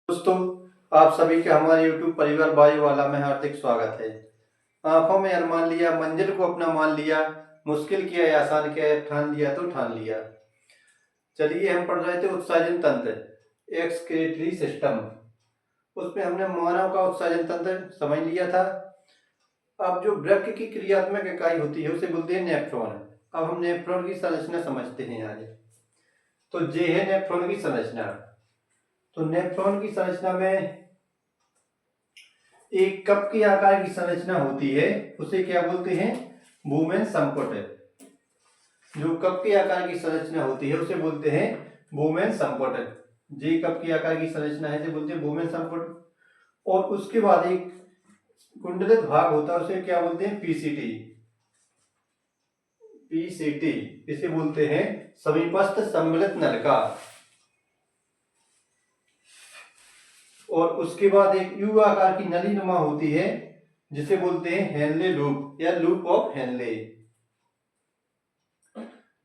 दोस्तों, आप सभी का हमारे YouTube परिवार बायु वाला में हार्दिक स्वागत है। आंखों में अरमान लिया, मंजिल को अपना मान लिया, मुश्किल किया या आसान किया, ठान लिया तो ठान लिया। चलिए हम पढ़ रहे थे उत्सर्जन तंत्र, एक्सक्रीटरी सिस्टम। उसमें हमने मानव का उत्सर्जन तंत्र समझ लिया था। अब जो वृक्क की क्रियात्मक इकाई होती है उसे बोलते हैं नेफ्रॉन। अब हम नेफ्रॉन की संरचना समझते हैं आज। तो ये है नेफ्रॉन की संरचना। तो नेफ्रॉन की संरचना में एक कप के आकार की संरचना होती है, उसे क्या बोलते हैं? वुमेन संपुट। जो कप के आकार की संरचना होती है उसे बोलते हैं वुमेन संपुट। जे कप के आकार की संरचना है, इसे बोलते हैं वुमेन संपुट। और उसके बाद एक कुंडलित भाग होता है, उसे क्या बोलते हैं? पीसीटी। पीसीटी इसे बोलते हैं समीपस्थ सम्मिलित नलिका। और उसके बाद एक यू आकार की नली नुमा होती है जिसे बोलते हैं हेनले लूप या loop of Henle.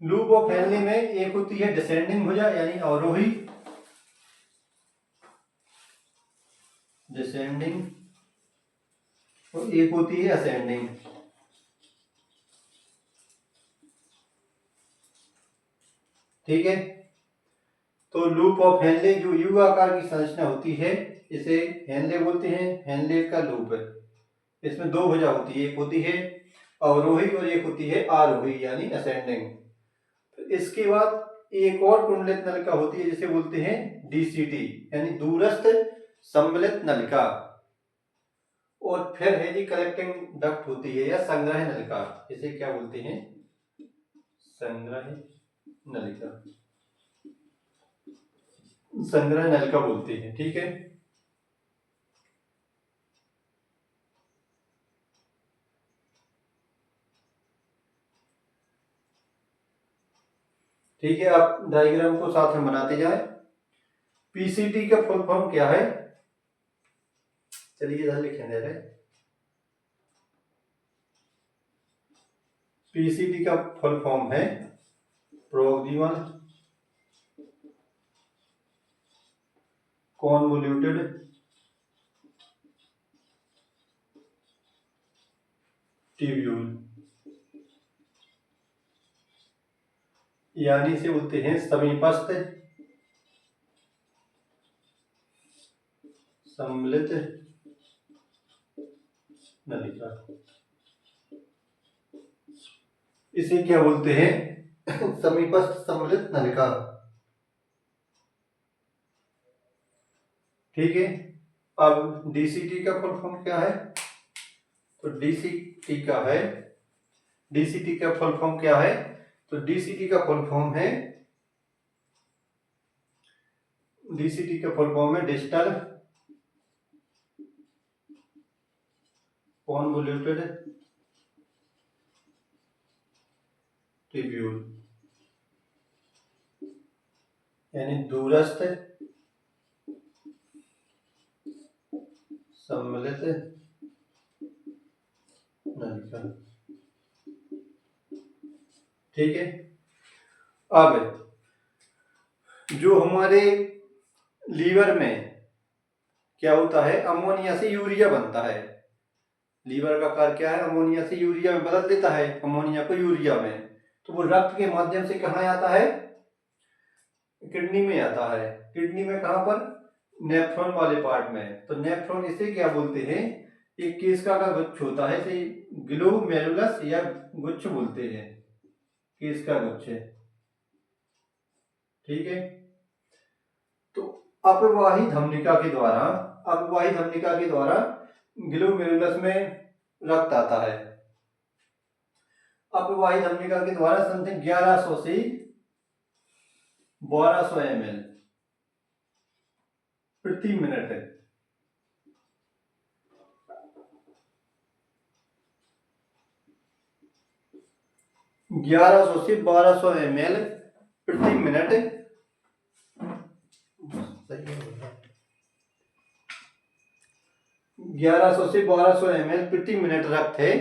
Loop of Henle में एक होती है डिसेंडिंग भुजा यानी अवरोही, डिसेंडिंग, और एक होती है असेंडिंग। ठीक है। तो लूप ऑफ हेनले जो यू आकार की संरचना होती है इसे हेनले बोलते हैं, हेनले का लूप। इसमें दो भुजा होती है, एक होती है अवरोही और एक होती है आरोही यानी असेंडिंग। तो इसके बाद एक और कुंडलित नलिका होती है जिसे बोलते हैं डीसीटी यानी दूरस्थ सम्मिलित नलिका। और फिर है जी कलेक्टिंग डक्ट होती है या संग्रह नलिका, इसे क्या बोलते हैं? संग्रह नलिका, संग्रह नलिका बोलते हैं। ठीक है। ठीक है, आप डायग्राम को साथ में बनाते जाए। पीसीटी का फुल फॉर्म क्या है? चलिए इधर लिखें दे रहे। पीसीटी का फुल फॉर्म है प्रोक्सिमल कॉन्वोल्यूटेड ट्यूब्यूल, यानी इसे बोलते हैं समीपस्थ सम्मिलित नलिका। इसे क्या बोलते हैं? समीपस्थ सम्मिलित नलिका। ठीक है। अब डीसीटी का फुल फॉर्म क्या है? तो डीसीटी का है, डीसीटी का फुल फॉर्म क्या है? तो डीसीटी का फुल फॉर्म है, डीसीटी का फुल फॉर्म है डिस्टल कॉन्वोल्यूटेड ट्यूब्यूल, यानी दूरस्थ सम्मिलित नलिका। ठीक है। अब जो हमारे लीवर में क्या होता है? अमोनिया से यूरिया बनता है। लीवर का कार्य क्या है? अमोनिया से यूरिया में बदल देता है, अमोनिया को यूरिया में। तो वो रक्त के माध्यम से कहाँ आता है? किडनी में आता है। किडनी में कहाँ पर? नेफ्रॉन वाले पार्ट में। तो नेफ्रॉन इसे क्या बोलते हैं? एक केशिका का गुच्छ होता है, इसे ग्लोमेरुलस या गुच्छ बोलते हैं, केशिका गुच्छ। ठीक है। तो अपवाही धमनिका के द्वारा, अपवाही धमनिका के द्वारा ग्लोमेरुलस में रक्त आता है। अपवाही धमनिका के द्वारा समथिंग 1100 से 1200 ml प्रति मिनट है। 1100 से 1200 ml प्रति मिनट 1100 से 1200 ml प्रति मिनट रक्त है।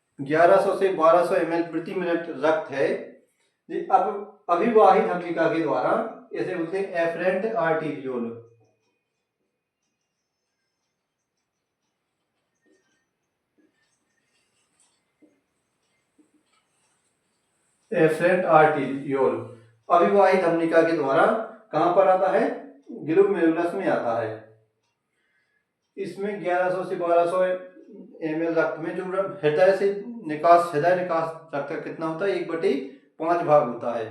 1100 से 1200 ml प्रति मिनट रक्त है। अब अभिवाही धमनिका के द्वारा इसे बोलते हैं एफरेंट आर्टीरियोल। एफरेंट आर्टीरियोल अविवाहित धमनिका के द्वारा कहां पर आता है? ग्लोमेरुलस में आता है। इसमें 1100 से 1200 ml रक्त में जो हृदय से निकास, हृदय निकास रक्त का कितना होता है? 1/5 भाग होता है,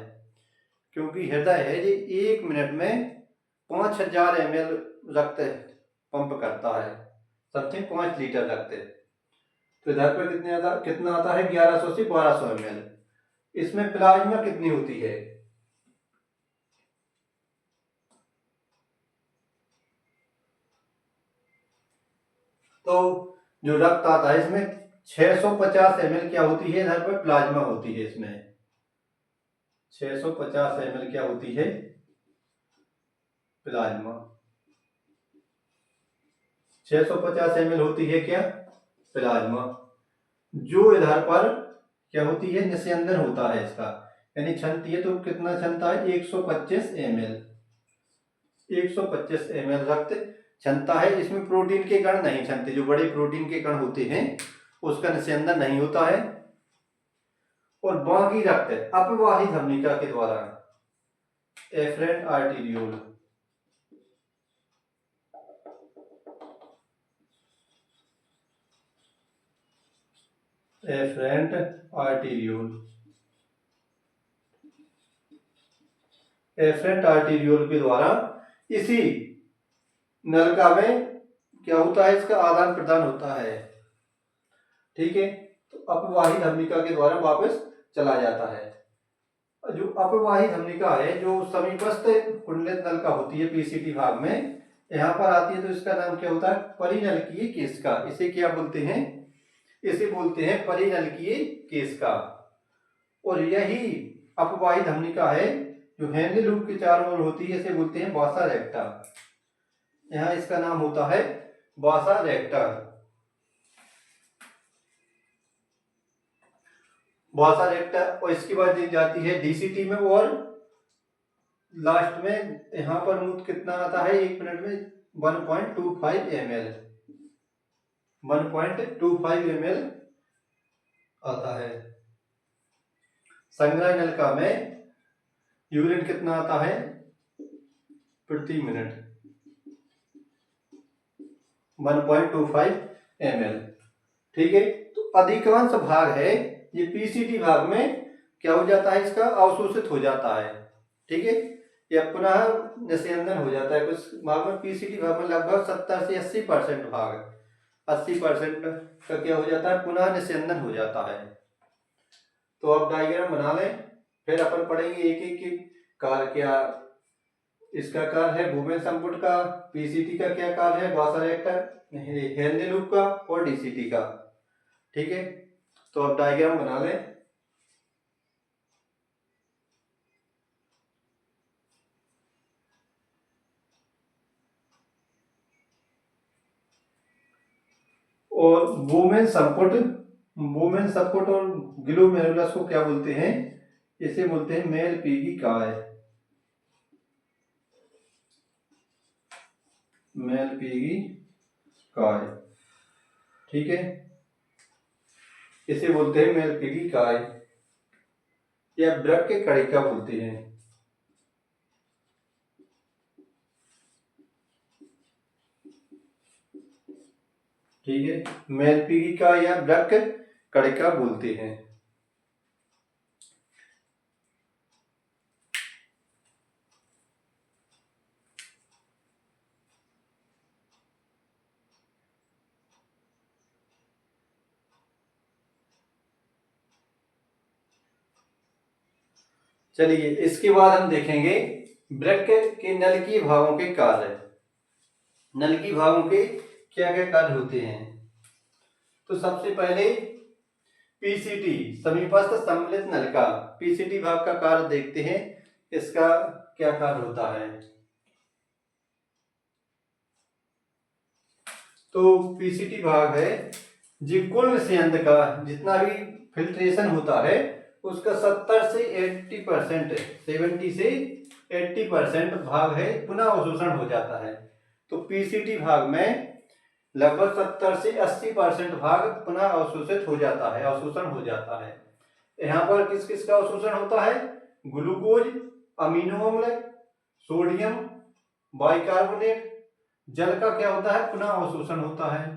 क्योंकि हृदय है जी 1 मिनट में 5000 ml रक्त पंप करता है, समथिंग 5 लीटर रक्त। तो इधर पर कितना आता है? 1100 से 1200 ml। इसमें प्लाज्मा कितनी होती है? तो जो रक्त आता है इसमें 650 ml क्या होती है? इधर पर प्लाज्मा होती है। इसमें 650 ml क्या होती है? प्लाज्मा। 650 ml होती है क्या? प्लाज्मा। जो इधर पर क्या होती है? निस्यंदन होता है इसका, यानी छनती है तो कितना छनता है? 125 ml। 125 ml रक्त छनता है। इसमें प्रोटीन के कण नहीं छनते, जो बड़े प्रोटीन के कण होते हैं उसका निस्यंदन नहीं होता है। और बाकी रक्त अपवाही धमनिका के द्वारा, efferent arteriole, efferent arteriole, efferent arteriole के द्वारा इसी नलिका में क्या होता है? इसका आदान प्रदान होता है। ठीक है, तो अपवाही धमनिका के द्वारा वापस चला जाता है। जो अपवाही धमनिका है, जो समीपस्थ कुंडलित नलिका होती है पीसीटी भाग में, यहाँ पर आती है, तो इसका नाम क्या होता है? परिनलिकीय केशिका। इसे क्या बोलते हैं? इसे बोलते हैं परिनलिकीय केशिका। और यही अपवाही धमनिका है जो हेनले लूप के चारों ओर होती है, इसे बोलते हैं वासा रेक्टा। यहाँ इसका नाम होता है वासा रेक्टा। वासा रेक्टा। और इसके बाद दी जाती है डीसीटी में, और लास्ट में यहाँ पर मूत्र कितना आता है 1 मिनट में? 1.25 ml। 1.25 ml आता है। संग्रह नलिका में यूरिन कितना आता है प्रति मिनट? 1.25 ml। ठीक है, तो अधिकांश भाग है ये पीसीटी भाग में क्या हो जाता है? इसका अवशोषित हो जाता है। ठीक है, या पुनः निस्यंदन हो जाता है। कुछ भाग में, पीसीटी भाग में लगभग 70 से 80% भाग, 80% का क्या हो जाता है? पुनः निस्यंदन हो जाता है। तो अब डायग्राम बना लें, फिर अपन पढ़ेंगे एक एक कार्य। क्या इसका कार्य है? भूमेन संपुट का। पीसीटी का क्या कार्य है? वासा रेक्टा, हेनले लूप का, और डीसीटी का। ठीक है, तो अब डायग्राम बना लें। और वुमेन सपोर्ट और ग्लोमेरुलस को क्या बोलते हैं? इसे बोलते हैं मेल पीगी काय। मेल पीगी काय। ठीक है, इसे बोलते हैं मेल पीगी काय, या ब्रक के कड़िका बोलते हैं। ठीक है, मेल पीगी का या ब्रक कड़िका बोलते हैं। चलिए, इसके बाद हम देखेंगे वृक्क के नलिकीय भागों के कार्य। नलिकीय भागों के क्या क्या कार्य होते हैं? तो सबसे पहले पीसीटी, समीपस्थ सम्मिलित नलिका, पीसीटी भाग का कार्य देखते हैं। इसका क्या कार्य होता है? तो पीसीटी भाग है जो कुल निस्यंद का जितना भी फिल्ट्रेशन होता है उसका 70 से 80%, 70 से 80% भाग है पुनः अवशोषण हो जाता है। तो पीसीटी भाग में लगभग 70 से 80% भाग पुनः अवशोषित हो जाता है, अवशोषण हो जाता है। यहाँ पर किस किस का अवशोषण होता है? ग्लूकोज, अमीनो अम्ल, सोडियम, बाइकार्बोनेट, जल का क्या होता है? पुनः अवशोषण होता है।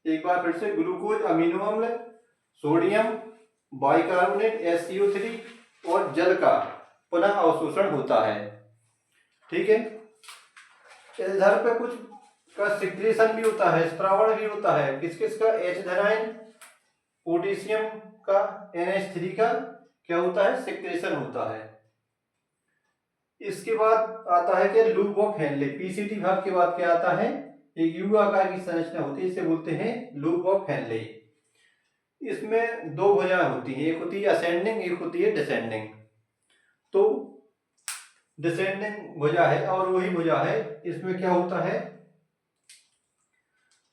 एक बार फिर से, ग्लूकोज, अमीनो अम्ल, सोडियम, बाइकार्बोनेट HCO3 और जल का पुनः अवशोषण होता है। ठीक है, इधर पे कुछ का सिक्रीशन भी होता है, स्त्रावण भी होता है। किस किस का? H धनायन, पोटेशियम का, NH3 का क्या होता है? सिक्रीशन होता है। इसके बाद आता है कि लूप ऑफ हेनले। पीसीटी भाग के बाद क्या आता है? एक यू आकार की संरचना होती है, इसे बोलते हैं लूप ऑफ हेनले। इसमें दो भुजाएं होती हैं, एक होती है असेंडिंग, एक होती है डिसेंडिंग। तो डिसेंडिंग भुजा है और वही भुजा है, इसमें क्या होता है?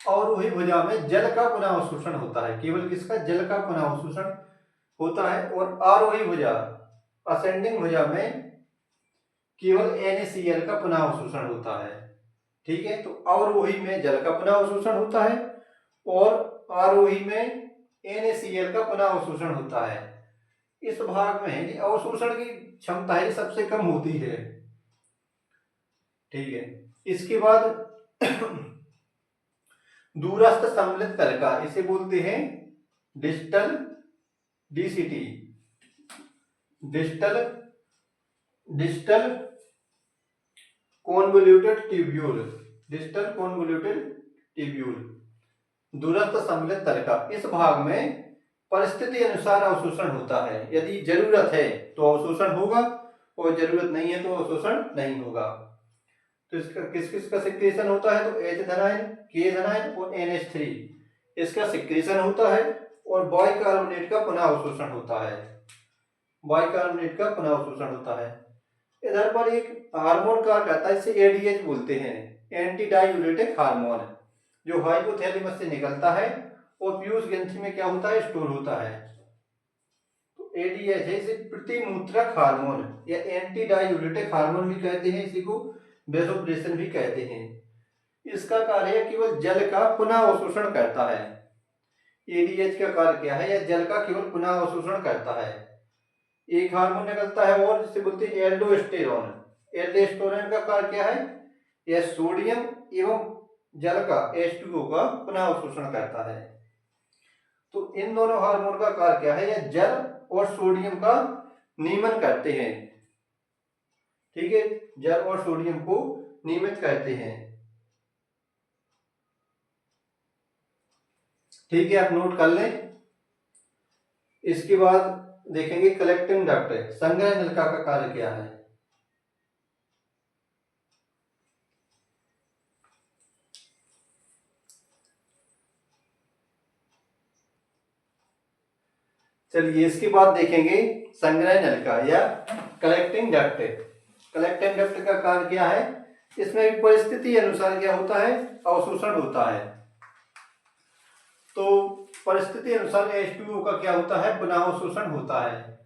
और वही भुजा में जल का पुनः अवशोषण होता है। केवल किसका? जल का पुनः अवशोषण होता है। और आरोही भुजा, असेंडिंग भुजा में केवल NaCl का पुनः अवशोषण होता है। ठीक है, तो अवरोही में जल का पुनः अवशोषण होता है और आरोही में NaCl का पुनः अवशोषण होता है। इस भाग में अवशोषण की क्षमता है सबसे कम होती है। ठीक है, इसके बाद दूरस्थ सम्मिलित तल, इसे बोलते हैं distal, DCT, distal convoluted tubule, distal convoluted tubule, दूरस्थ सम्मिलित तल। इस भाग में परिस्थिति अनुसार अवशोषण होता है। यदि जरूरत है तो अवशोषण होगा और जरूरत नहीं है तो अवशोषण नहीं होगा। तो इसका किस किस का सिक्रीशन होता है? तो H धनायन, K धनायन और NH3 इसका सिक्रीशन होता है और बाइकार्बोनेट का पुनः अवशोषण होता है। बाइकार्बोनेट का पुनः अवशोषण होता है। इधर पर एक हार्मोन कार्य करता है, इसे ADH बोलते हैं, एंटी डायूरेटिक हार्मोन, जो हाइपोथैलेमस से निकलता है और पीयूष ग्रंथि में क्या होता है? स्टोर होता है। तो ADH है, इसे प्रतिमूत्रक हार्मोन या एंटी डायूरेटिक हार्मोन भी कहते हैं, इसी को वेसोप्रेसिन भी कहते हैं। इसका कार्य केवल जल का पुनः अवशोषण करता है। ADH का कार्य क्या है? यह जल का केवल पुनः अवशोषण करता है। एक हार्मोन निकलता है और जिसे बोलते हैं एल्डोस्टेरोन। एल्डोस्टेरोन का कार्य क्या है? यह सोडियम एवं जल का H2O का पुनः अवशोषण करता है। तो इन दोनों हार्मोन का कार्य क्या है? यह जल और सोडियम का नियमन करते हैं। ठीक है, जल और सोडियम को नियमित करते हैं। ठीक है, आप नोट कर लें। इसके बाद देखेंगे कलेक्टिंग डक्ट, संग्रह नलिका का कार्य क्या है। चलिए, इसके बाद देखेंगे संग्रह नलिका या कलेक्टिंग डक्ट। कलेक्टिंग डक्ट का कार्य क्या है? इसमें भी परिस्थिति अनुसार क्या होता है? अवशोषण होता है। तो परिस्थिति अनुसार H2O का क्या होता है? पुनः अवशोषण होता है।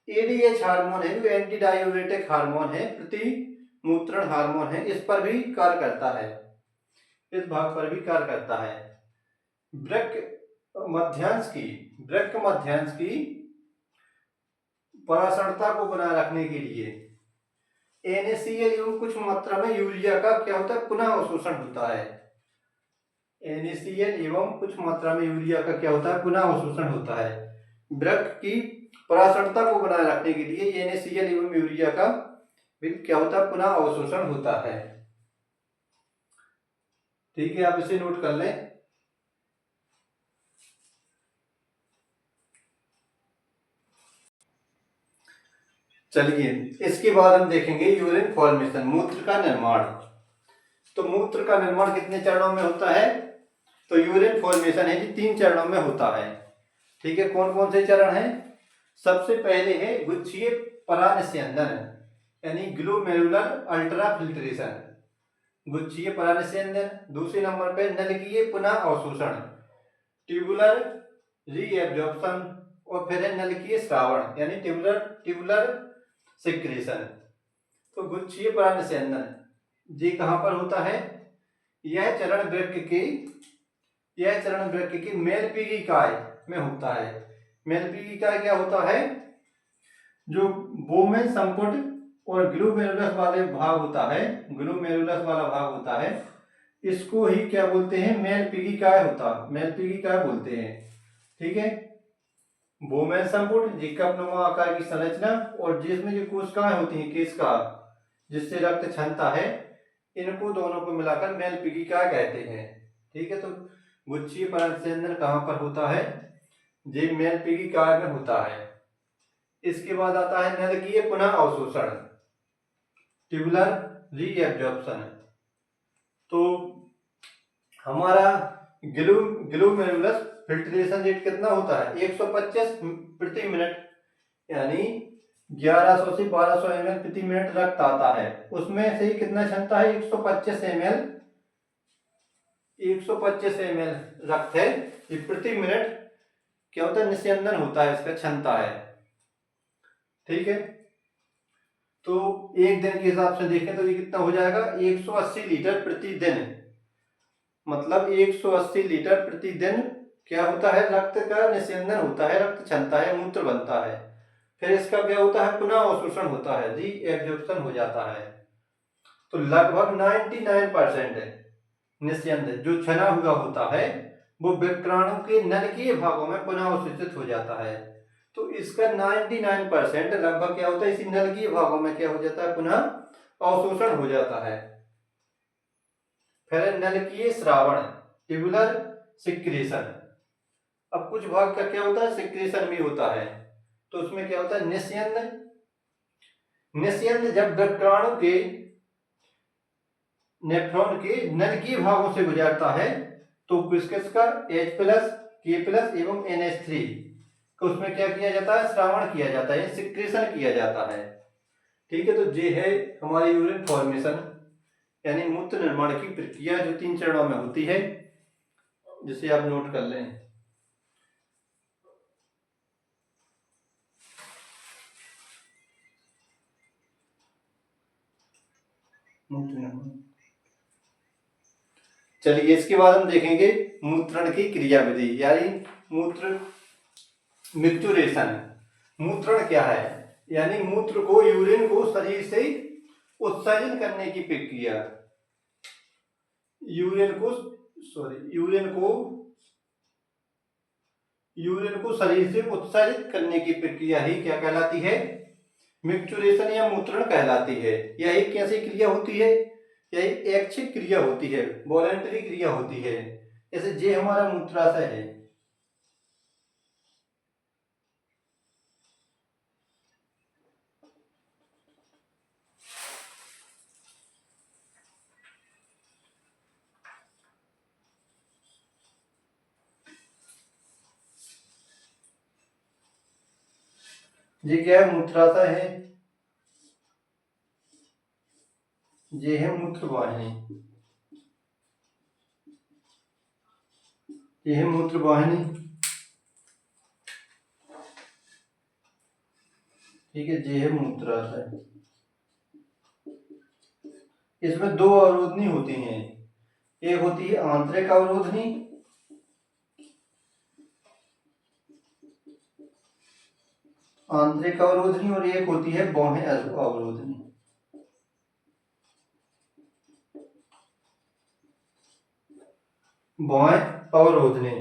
ADH हार्मोन है, जो एंटी डायूरेटिक हार्मोन है, प्रतिमूत्रण हार्मोन है, इस पर भी कार्य करता है, इस भाग पर भी कार्य करता है। वृक्क मध्यांश की परासरता को बनाए रखने के लिए NaCl एवं कुछ मात्रा में यूरिया का क्या होता है? पुनः अवशोषण होता है। NaCl एवं कुछ मात्रा में यूरिया का क्या होता है? पुनः अवशोषण होता है। वृक्क की परासरता को बनाए रखने के लिए NaCl एवं यूरिया का क्या होता है? पुनः अवशोषण होता है। ठीक है, आप इसे नोट कर लें। चलिए, इसके बाद हम देखेंगे यूरिन फॉर्मेशन, मूत्र का निर्माण। तो मूत्र का निर्माण कितने चरणों में होता है? तो यूरिन फॉर्मेशन है जी 3 चरणों में होता है। ठीक है, कौन कौन से चरण हैं? सबसे पहले है गुच्छीय परानिस्यंदन, यानी ग्लोमेरुलर अल्ट्रा फिल्ट्रेशन, गुच्छीय परानिस्यंदन। दूसरे नंबर पे नलिकीय पुनः अवशोषण, ट्यूबुलर रीएब्जॉर्प्शन, और फिर है नलिकीय श्रावण, यानी ट्यूबुलर सिक्रेशन। तो गुच्छीय परानिस्यंदन ये कहाँ पर होता है? यह चरण वृक्क की मेलपीगी काय में होता है। मेलपीगी काय क्या होता है? जो बोमेन संपुट और ग्लूमेरुलस वाले भाग होता है, ग्लूमेरुलस वाला भाग होता है, इसको ही क्या बोलते हैं? मेलपीगी काय बोलते हैं। ठीक है, बोमेन संपुट जी कपनुमा आकार की संरचना और जिसमें जो कोशिकाएं होती हैं केशिका जिससे रक्त क्षमता है, इनको दोनों को मिलाकर मेलपीगी काय कहते हैं। ठीक है, तो गुच्छीय परागसेंद्र कहाँ पर होता है? जी मेलपीगी काय में होता है। इसके बाद आता है नलकीय पुनः अवशोषण, ट्यूबुलर रीएब्जॉर्प्शन। तो हमारा ग्लूमेरुलस फिल्ट्रेशन रेट कितना होता है? 125 प्रति मिनट, यानी 1100 से 1200 ml प्रति मिनट रक्त आता है। उसमें से कितना क्षमता है? 125 ml रक्त है। ये प्रति मिनट क्या होता है? निस्यंदन होता है, इसका क्षमता है। ठीक है, तो एक दिन के हिसाब से देखें तो ये कितना हो जाएगा? 180 लीटर प्रतिदिन, मतलब 180 लीटर प्रतिदिन क्या होता है? रक्त का निस्यंदन होता है, रक्त क्षमता है, मूत्र बनता है। फिर इसका क्या होता है? पुनः अवशोषण होता है, री एब्जॉर्प्शन हो जाता है। तो लगभग 99% निस्यंदन जो छना हुआ होता है वो विक्राणु के नलिकीय भागों में पुनः अवशोषित हो जाता है। तो इसका 99% लगभग क्या होता है? इसी नलिकीय भागों में क्या हो जाता है? पुनः अवशोषण हो जाता है। फिर नलिकीय स्रावण, ट्यूबुलर सिक्रीशन। अब कुछ भाग का क्या होता है? सिक्रीशन भी होता है। तो उसमें क्या होता है? निस्यंद जब विक्राणु के नेफ्रॉन के नलिकीय भागों से गुजरता है तो किसका H+, K+ एवं NH3 को उसमें क्या किया जाता है? स्रावण किया जाता है, सिक्रेशन किया जाता है। ठीक है, तो ये है हमारी यूरिन फॉर्मेशन यानी मूत्र निर्माण की प्रक्रिया जो 3 चरणों में होती है, जिसे आप नोट कर लें। चलिए इसके बाद हम देखेंगे मूत्रण की क्रियाविधि यानी मूत्र मिक्चुरेशन। मूत्रण क्या है? यानी मूत्र को, यूरिन को शरीर से उत्सर्जन करने की प्रक्रिया। यूरिन को शरीर से उत्सर्जित करने की प्रक्रिया ही क्या कहलाती है? मिक्चुरेशन या मूत्रण कहलाती है। यह एक कैसी क्रिया होती है? यह ऐच्छिक क्रिया होती है, वॉलंटरी क्रिया होती है। जैसे ये हमारा मूत्राशय है, ये क्या है? मूत्राशय है, ये है मूत्रवाहिनी, ये है मूत्रवाहिनी। ठीक है, ये है मूत्राशय। इसमें 2 अवरोधनी होती हैं, एक होती है आंतरिक अवरोधनी और एक होती है बाह्य अवरोधनी। बाह्य अवरोधनी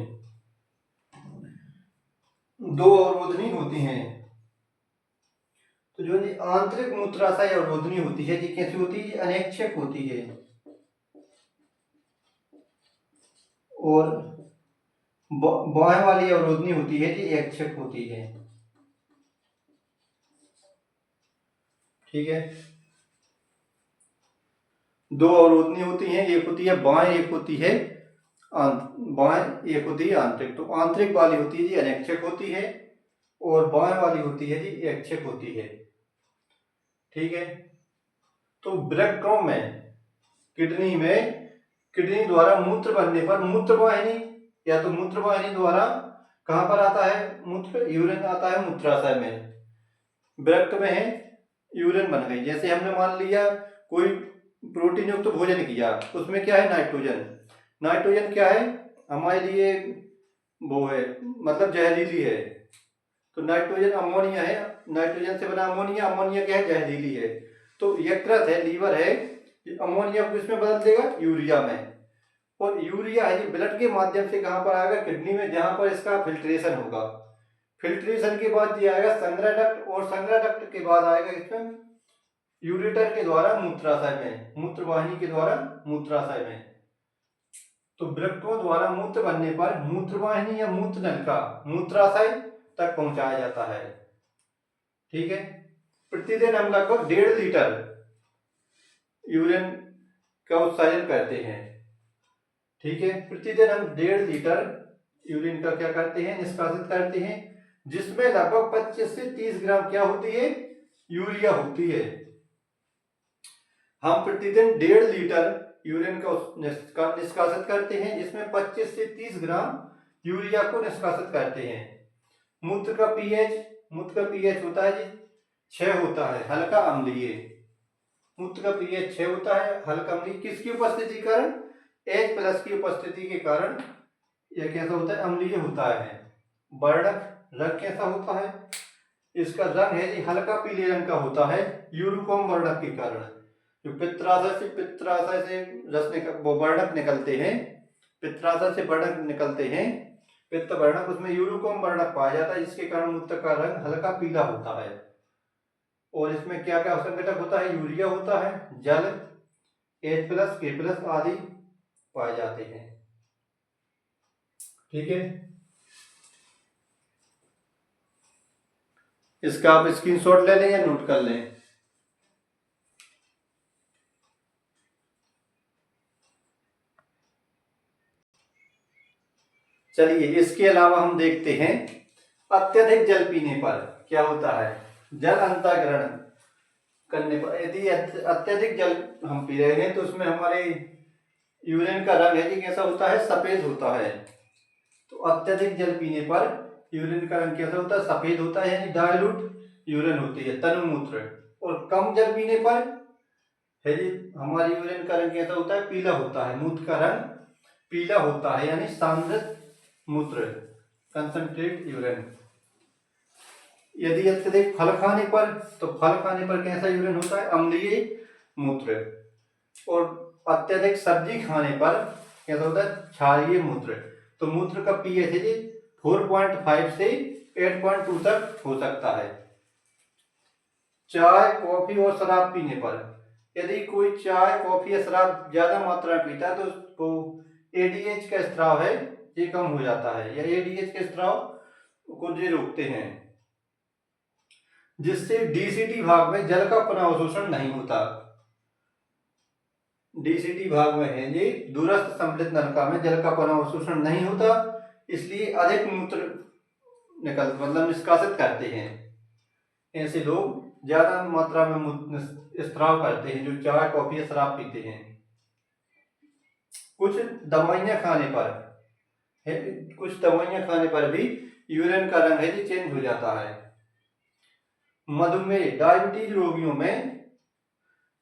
2 अवरोधनी होती हैं। तो जो आंतरिक मूत्राशय अवरोधनी होती है, ये कैसी होती है? अनैच्छिक होती है और बाह्य वाली अवरोधनी होती है ये ऐच्छिक होती है। ठीक है, 2 अवरोधनी होती हैं, एक होती है बाह्य, एक होती है आंतरिक। तो आंतरिक वाली होती है जी अनैच्छिक होती है और बाह्य वाली होती है जी ऐच्छिक होती है। ठीक है, तो वृक्कों में किडनी द्वारा मूत्र बनने पर मूत्रवाहिनी या तो मूत्रवाहिनी द्वारा कहां पर आता है? मूत्र यूरिन आता है मूत्राशय में। वृक्क में है यूरिन बन गई। जैसे हमने मान लिया कोई प्रोटीन युक्त भोजन किया, उसमें क्या है, नाइट्रोजन। नाइट्रोजन क्या है हमारे लिए, वो है मतलब जहरीली है। तो नाइट्रोजन अमोनिया है, नाइट्रोजन से बना अमोनिया, अमोनिया क्या है, जहरीली है। तो यकृत है, लीवर है, अमोनिया को इसमें बदल देगा यूरिया में। और यूरिया है ब्लड के माध्यम से कहाँ पर आएगा, किडनी में, जहां पर इसका फिल्ट्रेशन होगा। फिल्ट्रेशन के बाद ये आएगा संग्रह डक्ट, और संग्रह डक्ट के बाद आएगा इसमें यूरेटर के द्वारा मूत्राशय में, मूत्रवाहिनी के द्वारा मूत्राशय में। तो वृक्कों द्वारा मूत्र बनने पर मूत्रवाहिनी या मूत्र नल का मूत्राशय तक पहुंचाया जाता है। ठीक है। प्रतिदिन हम लगभग 1.5 लीटर यूरिन का उत्सर्जन करते हैं। ठीक है, प्रतिदिन हम 1.5 लीटर यूरिन का क्या करते हैं, निष्कासित करते हैं, जिसमें लगभग 25 से 30 ग्राम क्या होती है, यूरिया होती है। हम प्रतिदिन 1.5 लीटर यूरिन का निष्कासित करते हैं, जिसमें 25 से 30 ग्राम यूरिया को निष्कासित करते हैं। मूत्र का पीएच होता है जी 6 होता है, हल्का अम्लीय। मूत्र का पीएच 6 होता है, हल्का अम्लीय। किसकी उपस्थिति के कारण, H+ की उपस्थिति के कारण यह कैसा होता है, अम्लीय होता है। वर्णक रंग कैसा होता है, इसका रंग है जी हल्का पीले रंग का होता है, यूरोकोम वर्णक के कारण। जो पित्राशय से वो वर्णक निकलते हैं, पित्राशय से वर्णक निकलते हैं, पित्त वर्णक, उसमें यूरोकोम वर्णक पाया जाता है, जिसके कारण मूत्र का रंग हल्का पीला होता है। और इसमें क्या क्या संघटक होता है, यूरिया होता है, जल, H+, K+ आदि पाए जाते हैं। ठीक है, इसका आप स्क्रीनशॉट ले लें या नोट कर लें। चलिए, इसके अलावा हम देखते हैं अत्यधिक जल पीने पर क्या होता है। जल अंतःकरण करने पर यदि अत्यधिक जल हम पी रहे हैं तो उसमें हमारे यूरिन का रंग है कि कैसा होता है, सफेद होता है। तो अत्यधिक जल पीने पर यूरिन का रंग कैसा होता है, सफेद होता है, यानी डायलूट यूरिन होती है, तनुमूत्र। और कम जल पीने पर है जी हमारे यूरिन का रंग कैसा होता है, पीला होता है, मूत्र का रंग पीला होता है, यानी सांद्र मूत्र, कंसंट्रेट यूरिन। यदि अत्यधिक फल खाने पर, तो फल खाने पर कैसा यूरिन होता है, अम्लीय मूत्र। और अत्यधिक सब्जी खाने पर कैसा होता है, क्षारीय मूत्र। तो मूत्र का पीएच है 4.5 से 8.2 तक हो सकता है। चाय, कॉफी और शराब पीने पर, यदि कोई चाय, कॉफी या शराब ज्यादा मात्रा में पीता है तो उसको एडीएच का स्त्राव है ये कम हो जाता है, या एडीएच के स्त्राव को ये रोकते हैं, जिससे डीसीटी भाग में जल का पुनःअवशोषण नहीं होता। डीसीटी भाग में है ये दूरस्थ सम्मिलित नलिका में जल का पुनःअवशोषण नहीं होता, इसलिए अधिक मूत्र मतलब निष्कासित करते हैं। ऐसे लोग ज्यादा मात्रा में स्त्राव करते हैं जो चाय, कॉफी या शराब पीते हैं। कुछ दवाइयां खाने पर भी यूरिन का रंग है चेंज हो जाता है। मधुमेह, डायबिटीज रोगियों में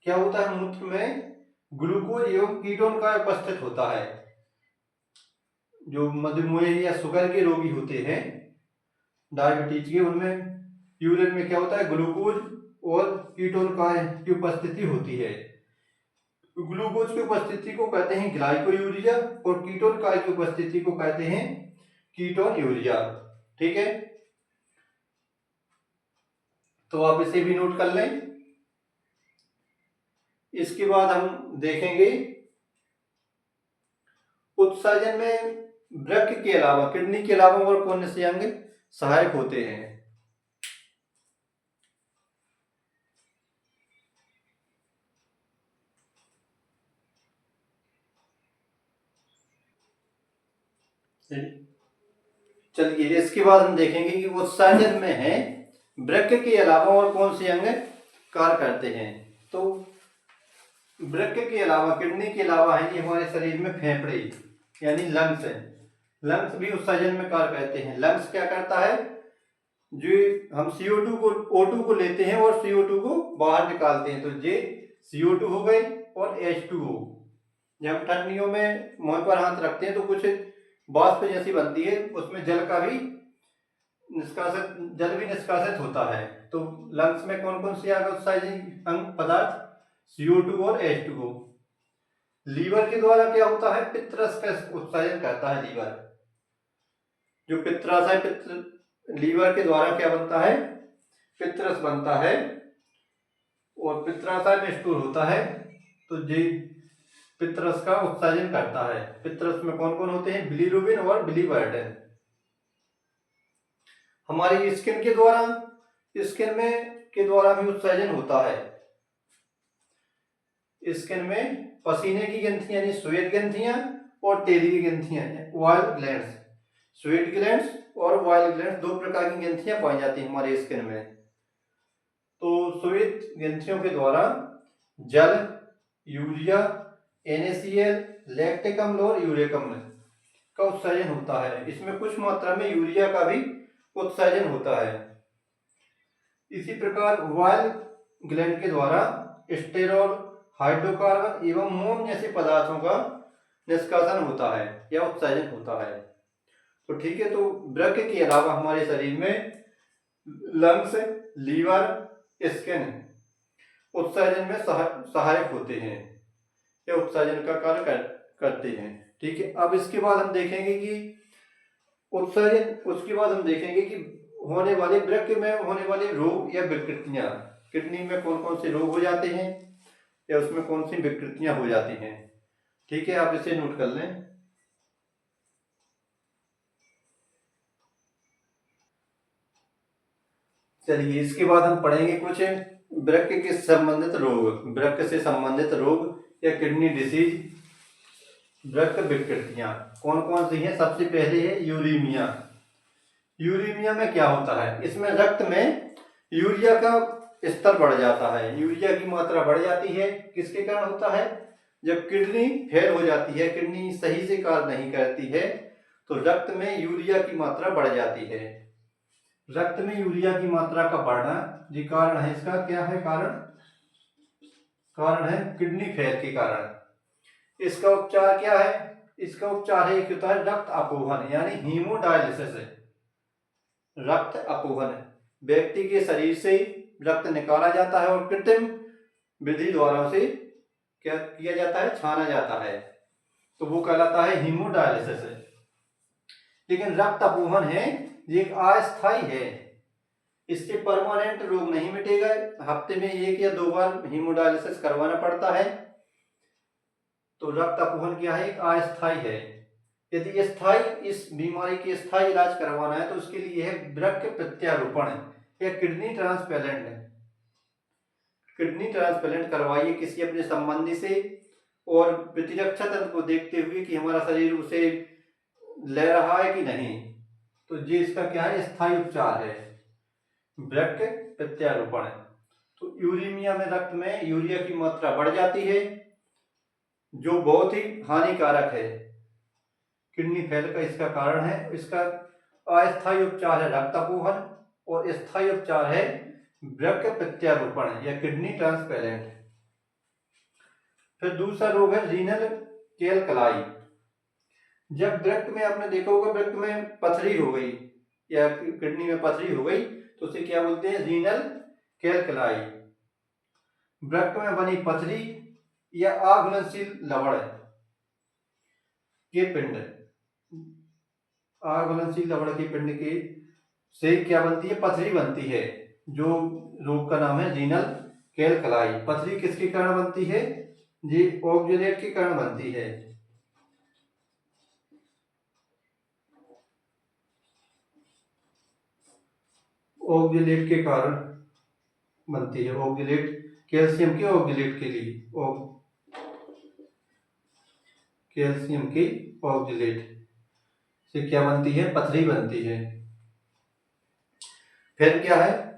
क्या होता है, मूत्र में ग्लूकोज एवं कीटोन का उपस्थित होता है। जो मधुमेह या शुगर के रोगी होते हैं, डायबिटीज के, उनमें यूरिन में क्या होता है, ग्लूकोज और कीटोन का की उपस्थिति होती है। ग्लूकोज की उपस्थिति को कहते हैं ग्लाइकोयूरिया, और कीटोन का की उपस्थिति को कहते हैं कीटोन यूरिया। ठीक है, तो आप इसे भी नोट कर लें। इसके बाद हम देखेंगे उत्सर्जन में वृक्क के अलावा, किडनी के अलावा और कौन से अंग सहायक होते हैं। चलिए, इसके बाद हम देखेंगे कि उत्सर्जन में है वृक्क के अलावा और कौन से अंग कार्य करते हैं। तो वृक्क के अलावा, किडनी के अलावा है कि हमारे शरीर में फेफड़े यानी लंग्स है। लंग्स भी उत्सर्जन में कार्य करते हैं। लंग्स क्या करता है, जो हम CO2 को O2 को लेते हैं और CO2 को बाहर निकालते हैं, तो ये CO2 हो गई और H2O। जब हम ठंडियों में मुंह पर हाथ रखते हैं तो कुछ वाष्प जैसी बनती है, उसमें जल भी निष्कासित होता है। तो लंग्स में कौन कौन सी आ गए उत्सर्जक अंग पदार्थ? CO2 और H2O। लीवर के द्वारा क्या होता है? पित्तरस का उत्सर्जन करता है लीवर। जो पित्तरस है, लीवर के द्वारा क्या बनता है? पित्तरस बनता है और पित्तरस में स्टोर होता है। तो ये पित्तरस का उत्सर्जन करता है। पित्तरस में कौन कौन होते हैं? बिलीरुबिन और बिलीवर्डिन। हमारी स्किन के द्वारा भी उत्सर्जन होता है। स्किन में पसीने की ग्रंथियां यानी श्वेत ग्रंथियां और तेली की ग्रंथियां ऑयल ग्लैंड्स। स्वेट ग्लैंड्स और ऑयल ग्लैंड्स दो प्रकार की ग्रंथियां पाई जाती हैं हमारे स्किन में। तो श्वेत ग्रंथियों के द्वारा जल, यूरिया, NaCl, लैक्टिक अम्ल और यूरिक अम्ल का उत्सर्जन होता है। इसमें कुछ मात्रा में यूरिया का भी उत्सर्जन होता है। इसी प्रकार ऑयल ग्लैंड के द्वारा स्टेरॉल, हाइड्रोकार्बन एवं मोम जैसे पदार्थों का निष्कासन होता है या उत्सर्जन होता है। तो ठीक है, तो वृक्क के अलावा हमारे शरीर में लंग्स, लीवर, स्किन उत्सर्जन में सहायक होते हैं या उत्सर्जन का कार्य करते हैं। ठीक है, अब इसके बाद हम देखेंगे कि होने वाले वृक्क में होने वाले रोग या विकृतियां, किडनी में कौन कौन से रोग हो जाते हैं या उसमें कौन सी विकृतियां हो जाती हैं। ठीक है, आप इसे नोट कर लें। चलिए, इसके बाद हम पढ़ेंगे कुछ वृक्क से संबंधित रोग या किडनी डिसीज। वृक्क विकृतियां कौन कौन सी हैं? सबसे पहले है यूरीमिया। यूरीमिया में क्या होता है? इसमें रक्त में यूरिया का स्तर बढ़ जाता है, यूरिया की मात्रा बढ़ जाती है। किसके कारण होता है? जब किडनी फेल हो जाती है, किडनी सही से कार्य नहीं करती है, तो रक्त में यूरिया की मात्रा बढ़ जाती है। रक्त में यूरिया की मात्रा का बढ़ना ये कारण है। इसका क्या है कारण है किडनी फेल के कारण। इसका उपचार क्या है? इसका उपचार है, एक होता है रक्त अपोहन यानी हीमोडायलिसिस। रक्त अपोहन, व्यक्ति के शरीर से रक्त निकाला जाता है और कृत्रिम विधि द्वारा उसे क्या किया जाता है? छाना जाता है, तो वो कहलाता है हीमोडायलिसिस। लेकिन रक्त अपोहन है ये एक अस्थायी है, इससे परमानेंट रोग नहीं मिटेगा। हफ्ते में 1 या 2 बार हीमोडायलिसिस करवाना पड़ता है। तो रक्त अपोहन क्या है? एक अस्थायी है। यदि इस बीमारी के स्थायी इलाज करवाना है तो उसके लिए है वृक्क प्रत्यारोपण या किडनी ट्रांसप्लांट। किडनी ट्रांसप्लांट करवाइए किसी अपने संबंधी से, और प्रतिरक्षा तंत्र को देखते हुए कि हमारा शरीर उसे ले रहा है कि नहीं। तो ये इसका क्या है? स्थायी उपचार है वृक्क प्रत्यारोपण। तो यूरीमिया में रक्त में यूरिया की मात्रा बढ़ जाती है, जो बहुत ही हानिकारक है, किडनी फेल का इसका कारण है। इसका अस्थायी उपचार है रक्त अपोहन और स्थायी उपचार है वृक्क प्रत्यारोपण या किडनी ट्रांसप्लांट। फिर दूसरा रोग है रीनल कैलकलाई। जब वृक्क में आपने देखा होगा वृक्क में पथरी हो गई या किडनी में पथरी हो गई तो उसे क्या बोलते हैं? रीनल कैलकलाई। वृक्क में बनी पथरी या अघुलनशील लवण के पिंड, अघुलनशील लवण के पिंड के से क्या बनती है? पथरी बनती है, जो रोग का नाम है रीनल कैलकलाई। पथरी किसके कारण बनती है? ये ऑक्जेलेट के कारण बनती है। ऑक्जेलेट के कारण बनती है, ऑक्जेलेट कैल्शियम के ऑक्जेलेट के लिए, कैल्शियम की ऑक्जेलेट से क्या बनती है? पथरी बनती है। फिर क्या है?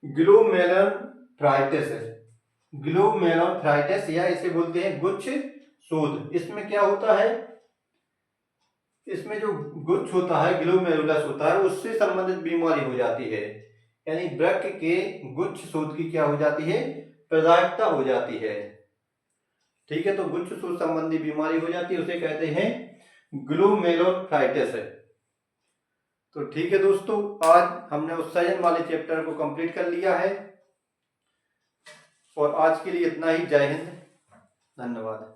ग्लोमेरुलनेफ्राइटिस। ग्लोमेरुलनेफ्राइटिस या इसे बोलते हैं गुच्छ शोथ। इसमें क्या होता है? इसमें जो गुच्छ होता है, ग्लोमेरुलस होता है, उससे संबंधित बीमारी हो जाती है, यानी वृक्क के गुच्छ शोथ की क्या हो जाती है, प्रदायकता हो जाती है। ठीक है, तो गुच्छ शोथ संबंधी बीमारी हो जाती है, उसे कहते हैं ग्लोमेरुलोनेफ्राइटिस। तो ठीक है दोस्तों, आज हमने उत्सर्जन वाले चैप्टर को कंप्लीट कर लिया है और आज के लिए इतना ही। जय हिंद, धन्यवाद।